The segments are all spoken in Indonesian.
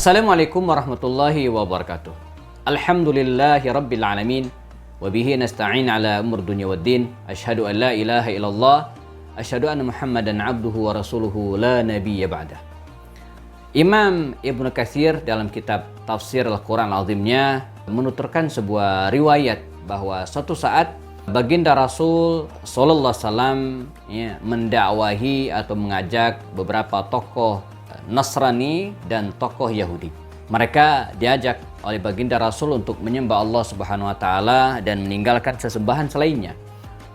Assalamualaikum warahmatullahi wabarakatuh. Alhamdulillahi rabbil alamin. Wabihi nasta'in ala umur dunya waddin. Ashhadu an la ilaha illallah. Ashhadu anna Muhammadan abduhu wa rasuluhu la nabiyya ba'dah. Imam Ibnu Katsir dalam kitab Tafsir Al-Quran Al-Azimnya menuturkan sebuah riwayat bahwa suatu saat baginda Rasul sallallahu alaihi wasallam mendakwahi atau mengajak beberapa tokoh Nasrani dan tokoh Yahudi. Mereka diajak oleh baginda Rasul untuk menyembah Allah Subhanahu wa taala dan meninggalkan sesembahan selainnya.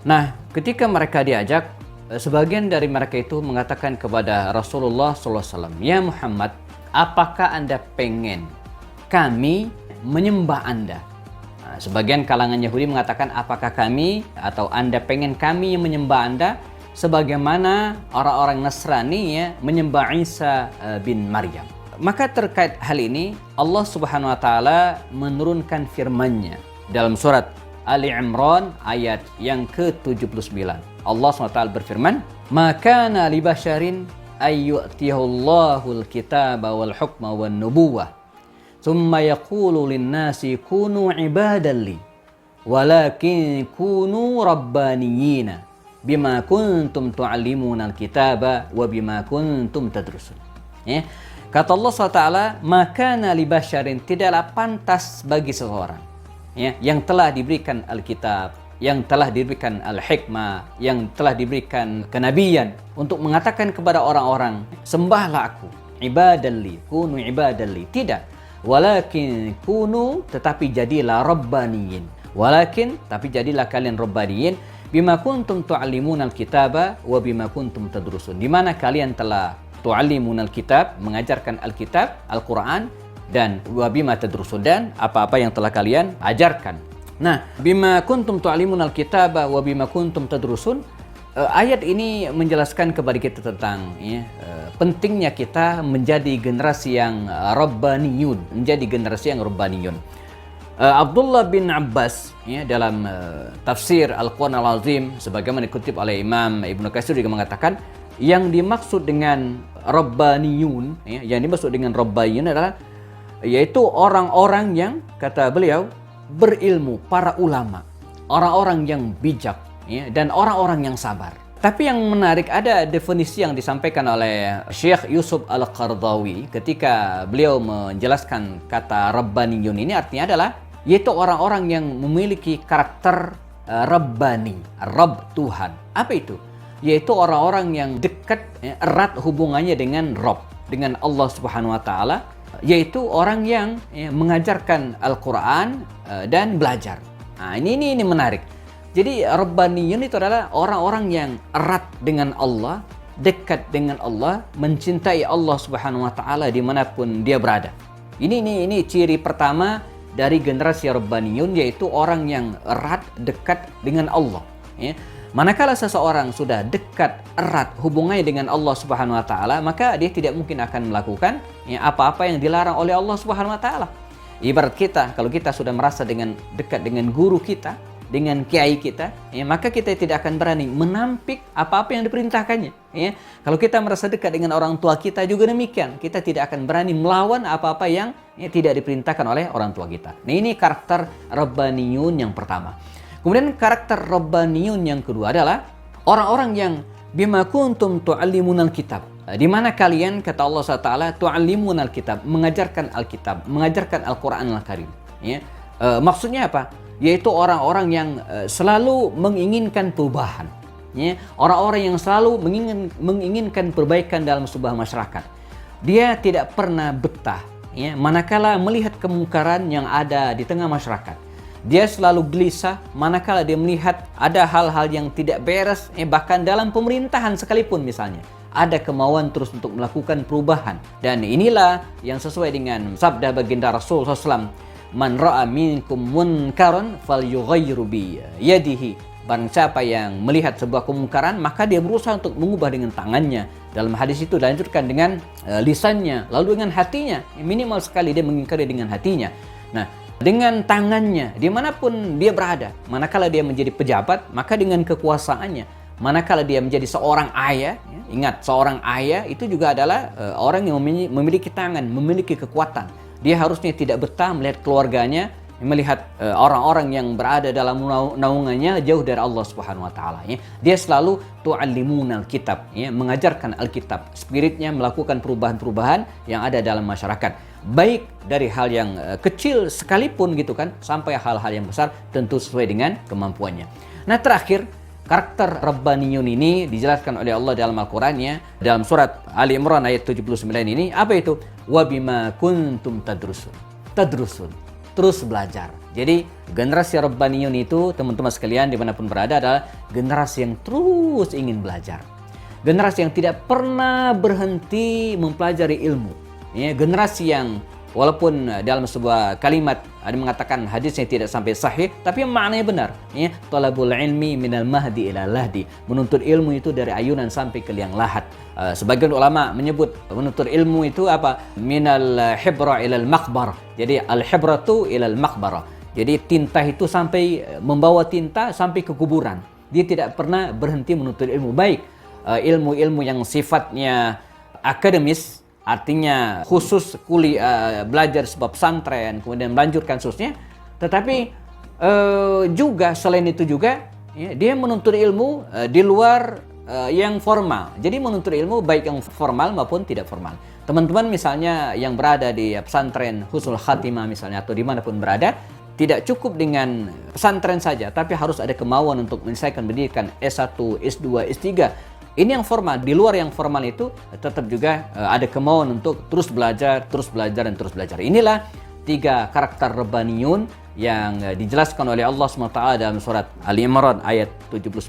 Nah, ketika mereka diajak, sebagian dari mereka itu mengatakan kepada Rasulullah sallallahu alaihi wasallam, "Ya Muhammad, apakah Anda pengen kami menyembah Anda?" Nah, sebagian kalangan Yahudi mengatakan, "Apakah kami atau Anda pengen kami yang menyembah Anda sebagaimana orang-orang Nasrani menyembah Isa bin Maryam?" Maka terkait hal ini Allah Subhanahu wa taala menurunkan firman-Nya dalam surat Ali Imran ayat yang ke-79. Allah SWT berfirman, "Ma kana li basyarin ay yu'tiyahullahu al-kitaba wal hukma wan nubuwah thumma yaqulu lin-nasi kunu ibadan li walakin kunu rabbaniyina bima kuntum tu'allimuna al-kitaba wa bima kuntum tadrusun." Kata Allah SWT, "Maka li basyarin," tidaklah pantas bagi seseorang yang telah diberikan Alkitab, yang telah diberikan Al-Hikmah, yang telah diberikan kenabian, untuk mengatakan kepada orang-orang, "Sembahlah aku, ibadalli, kunu ibadalli." Tidak. Walakin kunu, tetapi jadilah rabbaniyin. Walakin, tapi jadilah kalian rabbaniyin. Bima kuntum tu'allimuna al-kitaba wa bima kuntum tadrusun. Di mana kalian telah tu'allimuna al-kitab, mengajarkan Alkitab, Al-Quran, dan wa bima tadrusun, dan apa-apa yang telah kalian ajarkan. Nah, bima kuntum tu'allimuna al-kitaba wa bima kuntum tadrusun, ayat ini menjelaskan kepada kita tentang pentingnya kita menjadi generasi yang rabbaniyun, menjadi generasi yang rabbaniyun. Abdullah bin Abbas dalam tafsir Al-Quran Al-Azim, sebagaimana dikutip oleh Imam Ibnu Katsir juga mengatakan, yang dimaksud dengan rabbaniyun, yang dimaksud dengan rabbaniyun adalah yaitu orang-orang yang, kata beliau, berilmu, para ulama, orang-orang yang bijak, dan orang-orang yang sabar. Tapi yang menarik, ada definisi yang disampaikan oleh Syekh Yusuf Al-Qaradawi ketika beliau menjelaskan kata rabbaniyun ini, artinya adalah yaitu orang-orang yang memiliki karakter rabbani, Rabb, Tuhan. Apa itu? Yaitu orang-orang yang dekat, erat hubungannya dengan Rabb, dengan Allah Subhanahu wa taala, yaitu orang yang mengajarkan Al-Quran dan belajar. Nah, ini menarik. Jadi rabbaniyun itu adalah orang-orang yang erat dengan Allah, dekat dengan Allah, mencintai Allah Subhanahu wa taala dimanapun dia berada. Ini ciri pertama dari generasi rabbaniyun, yaitu orang yang erat, dekat dengan Allah. Manakala seseorang sudah dekat, erat hubungannya dengan Allah Subhanahu wa taala, maka dia tidak mungkin akan melakukan apa-apa yang dilarang oleh Allah Subhanahu wa taala. Ibarat kita, kalau kita sudah merasa dekat dengan guru kita, dengan kiai kita, maka kita tidak akan berani menampik apa-apa yang diperintahkannya. Kalau kita merasa dekat dengan orang tua kita juga demikian, kita tidak akan berani melawan apa-apa yang tidak diperintahkan oleh orang tua kita. Nah, ini karakter rabbaniyun yang pertama. Kemudian karakter rabbaniyun yang kedua adalah orang-orang yang bima kuntum tu'allimunal kitab. Di mana kalian, kata Allah SWT, tu'allimunal kitab, mengajarkan Alkitab, mengajarkan Al-Quran Al-Karim. Maksudnya apa? Yaitu orang-orang yang selalu menginginkan perubahan. Orang-orang yang selalu menginginkan perbaikan dalam sebuah masyarakat. Dia tidak pernah betah manakala melihat kemungkaran yang ada di tengah masyarakat. Dia selalu gelisah manakala dia melihat ada hal-hal yang tidak beres, bahkan dalam pemerintahan sekalipun misalnya. Ada kemauan terus untuk melakukan perubahan. Dan inilah yang sesuai dengan sabda baginda Rasul SAW, "Man ra'a minkum munkaran falyughayyiru bi yadihi." Barang siapa yang melihat sebuah kemungkaran, maka dia berusaha untuk mengubah dengan tangannya. Dalam hadis itu dilanjutkan dengan lisannya, lalu dengan hatinya. Minimal sekali dia mengingkari dengan hatinya. Nah, dengan tangannya, dimanapun dia berada. Manakala dia menjadi pejabat, maka dengan kekuasaannya. manakala dia menjadi seorang ayah, ya, ingat seorang ayah itu juga adalah orang yang memiliki tangan, memiliki kekuatan. Dia harusnya tidak betah melihat keluarganya, melihat orang-orang yang berada dalam naungannya jauh dari Allah Subhanahu wa taala, ya. Dia selalu tu'allimunal kitab, ya, mengajarkan Alkitab. Spiritnya melakukan perubahan-perubahan yang ada dalam masyarakat. Baik dari hal yang kecil sekalipun gitu kan, sampai hal-hal yang besar, tentu sesuai dengan kemampuannya. Nah, terakhir, karakter Rabbaniyun ini dijelaskan oleh Allah dalam Al-Qur'an-Nya dalam surat Ali Imran ayat 79 ini. Apa itu? Wa bima kuntum tadrusun. Terus belajar. Jadi generasi Rabbaniyun itu, teman-teman sekalian dimanapun berada, adalah generasi yang terus ingin belajar. Generasi yang tidak pernah berhenti mempelajari ilmu. Ya, generasi yang walaupun dalam sebuah kalimat ada mengatakan hadisnya tidak sampai sahih, tapi maknanya benar. Ya, talabul ilmi minal mahdi ila lahdi. Menuntut ilmu itu dari ayunan sampai ke liang lahat. Sebagian ulama menyebut menuntut ilmu itu apa? Minal hibra ilal maqbarah. Jadi al-hibratu ilal maqbarah. Jadi tinta itu sampai membawa tinta sampai ke kuburan. Dia tidak pernah berhenti menuntut ilmu. Baik ilmu-ilmu yang sifatnya akademis, artinya khusus belajar sebab pesantren, kemudian melanjutkan seterusnya. Tetapi juga selain itu juga, ya, dia menuntut ilmu di luar yang formal. Jadi menuntut ilmu baik yang formal maupun tidak formal. Teman-teman misalnya yang berada di pesantren Husnul Khatimah misalnya, atau dimanapun berada, tidak cukup dengan pesantren saja, tapi harus ada kemauan untuk menyelesaikan pendidikan S1, S2, S3. Ini yang formal. Di luar yang formal itu tetap juga ada kemauan untuk terus belajar, dan terus belajar. Inilah 3 karakter Rabbaniyun yang dijelaskan oleh Allah SWT dalam surat Ali Imran ayat 79,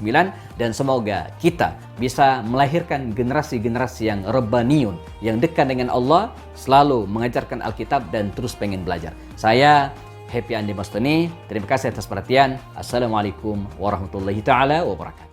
dan semoga kita bisa melahirkan generasi-generasi yang Rabbaniyun, yang dekat dengan Allah, selalu mengajarkan Alkitab dan terus pengen belajar. Saya Happy Andi Mastani, terima kasih atas perhatian. Assalamualaikum warahmatullahi taala wabarakatuh.